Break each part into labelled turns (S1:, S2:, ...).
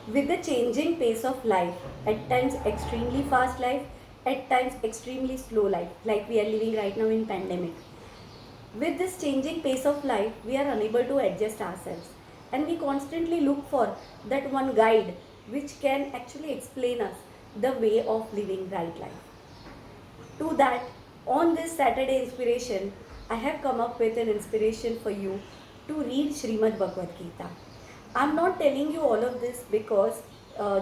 S1: With the changing pace of life, at times extremely fast life, at times extremely slow life, like we are living right now in pandemic. With this changing pace of life, we are unable to adjust ourselves, and we constantly look for that one guide which can actually explain us the way of living right life. To that, on this Saturday inspiration, I have come up with an inspiration for you to read Srimad Bhagavad Gita. I'm not telling you all of this because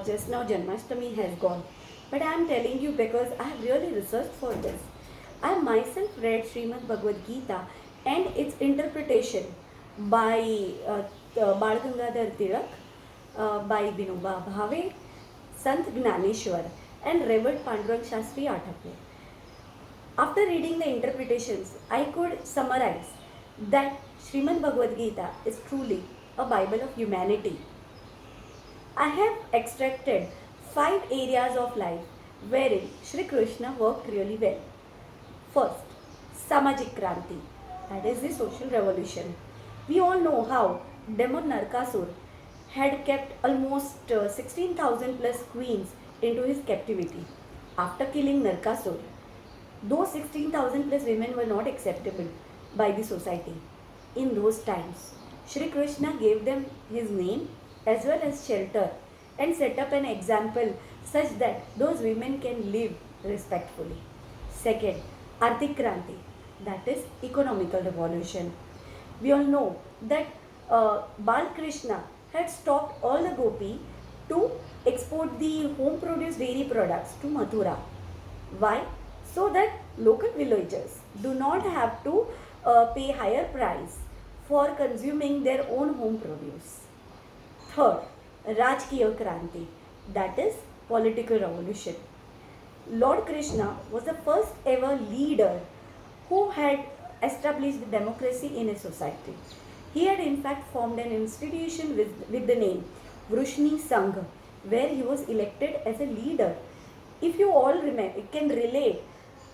S1: just now Janmashtami has gone, but I'm telling you because I have really researched for this. I myself read Srimad Bhagavad Gita and its interpretation by Bal Gangadhar Tilak, by Vinoba Bhave, Sant Gnaneshwar, and Reverend Pandurang Shastri Athapur. After reading the interpretations, I could summarize that Srimad Bhagavad Gita is truly a Bible of humanity. I have extracted 5 areas of life wherein Sri Krishna worked really well. First, Samajik Kranti, that is the social revolution. We all know how demon Narkasur had kept almost 16,000 plus queens into his captivity. After killing Narkasur, those 16,000 plus women were not acceptable by the society. In those times, Shri Krishna gave them his name as well as shelter and set up an example such that those women can live respectfully. Second, Arthik Kranti, that is economical revolution. We all know that Bal Krishna had stopped all the gopi to export the home produced dairy products to Mathura. Why? So that local villagers do not have to pay higher price for consuming their own home produce. Third, Rajkiya Kranti, that is political revolution. Lord Krishna was the first ever leader who had established democracy in a society. He had in fact formed an institution with the name Vrushni Sangh, where he was elected as a leader. If you all remember, can relate,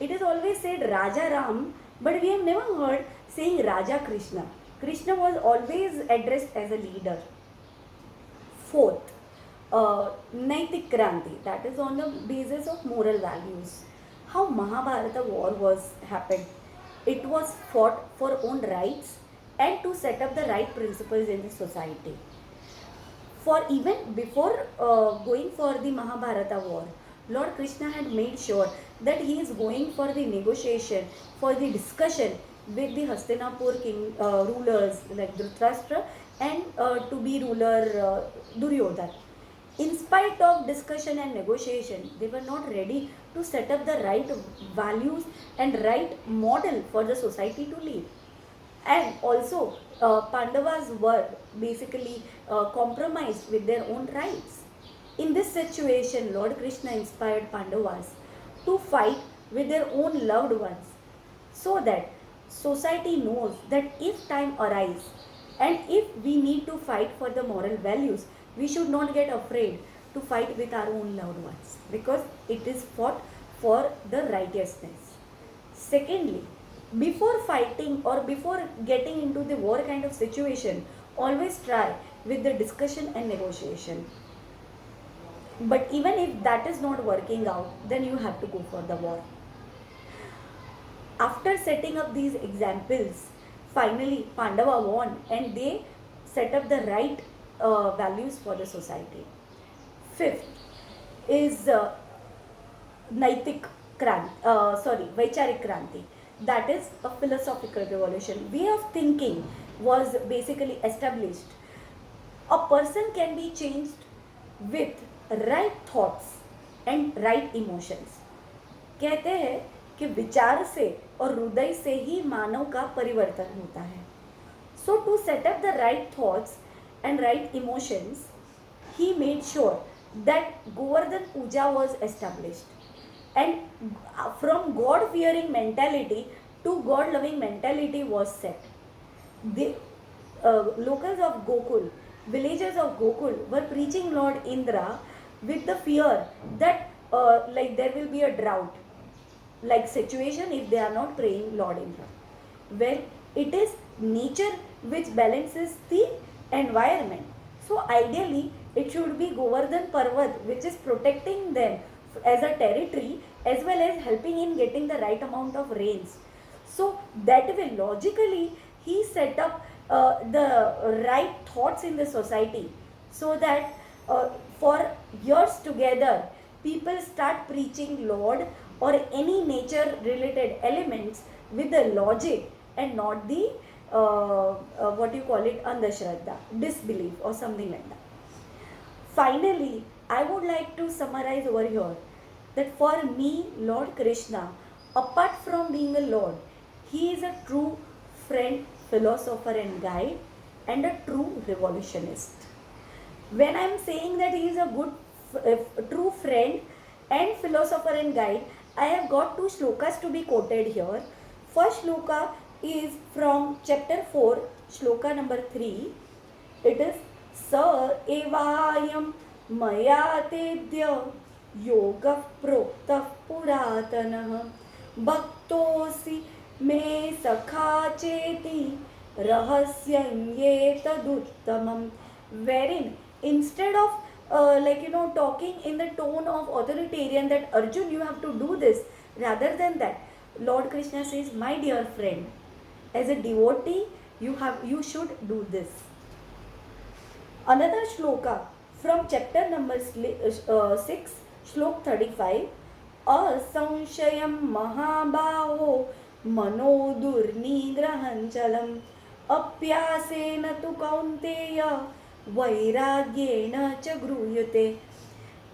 S1: it is always said Raja Ram, but we have never heard saying Raja Krishna. Krishna was always addressed as a leader. Fourth, Naitik Kranti, that is on the basis of moral values. How Mahabharata war was happened. It was fought for own rights and to set up the right principles in the society. For even before going for the Mahabharata war, Lord Krishna had made sure that he is going for the negotiation, for the discussion with the Hastinapur king rulers like Dhritarashtra and to be ruler Duryodhana. In spite of discussion and negotiation, they were not ready to set up the right values and right model for the society to live. And also, Pandavas were basically compromised with their own rights. In this situation, Lord Krishna inspired Pandavas to fight with their own loved ones so that society knows that if time arises and if we need to fight for the moral values, we should not get afraid to fight with our own loved ones because it is fought for the righteousness. Secondly, before fighting or before getting into the war kind of situation, always try with the discussion and negotiation. But even if that is not working out, then you have to go for the war. After setting up these examples, finally Pandava won and they set up the right values for the society. Fifth is Naitik Kranti, Vaicharik Kranti. That is a philosophical revolution. Way of thinking was basically established. A person can be changed with right thoughts and right emotions. कहते हैं कि विचार से और हृदय से ही मानव का परिवर्तन होता है. So to set up the right thoughts and right emotions, he made sure that Govardhan Puja was established. And from God fearing mentality to God loving mentality was set. The locals of Gokul, villagers of Gokul were preaching Lord Indra with the fear that like there will be a drought like situation if they are not praying Lord Indra. Well, it is nature which balances the environment. So ideally, It should be Govardhan Parvat, which is protecting them as a territory as well as helping in getting the right amount of rains. So that way, logically, he set up the right thoughts in the society, so that for years together, people start preaching Lord or any nature related elements with the logic and not the what you call it, andhashraddha, disbelief or something like that. Finally, I would like to summarize over here that for me, Lord Krishna, apart from being a Lord, he is a true friend, philosopher, and guide, and a true revolutionist. When I am saying that he is a good, true friend and philosopher and guide, I have got two shlokas to be quoted here. First shloka is from chapter 4, shloka number 3. It is स एवायं मया तेद्य योगः प्रोक्तः पुरातनः भक्तोऽसि मे सखा चेति रहस्यं ये तदुत्तमम्. Wherein instead of talking in the tone of authoritarian that Arjun, you have to do this, rather than that, Lord Krishna says, my dear friend, as a devotee, you should do this. Another shloka from chapter number 6, shlok 35. असंशयं महाबाहो मनो दुर्निग्रहञ्चलम् अप्यासेन तु कौन्तेय वैराग्येण च गृह्यते.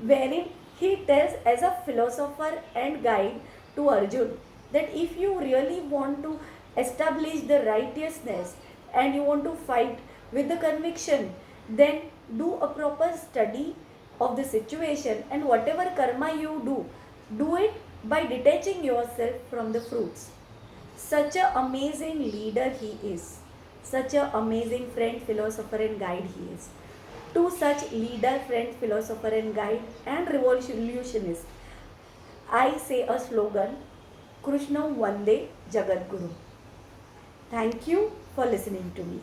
S1: Wherein he tells as a philosopher and guide to Arjun that if you really want to establish the righteousness and you want to fight with the conviction, then do a proper study of the situation, and whatever karma you do it by detaching yourself from the fruits. Such an amazing leader he is, such an amazing friend, philosopher and guide he is. To such leader, friend, philosopher and guide and revolutionist, I say a slogan, Krishnam Vande Jagadguru. Thank you for listening to me.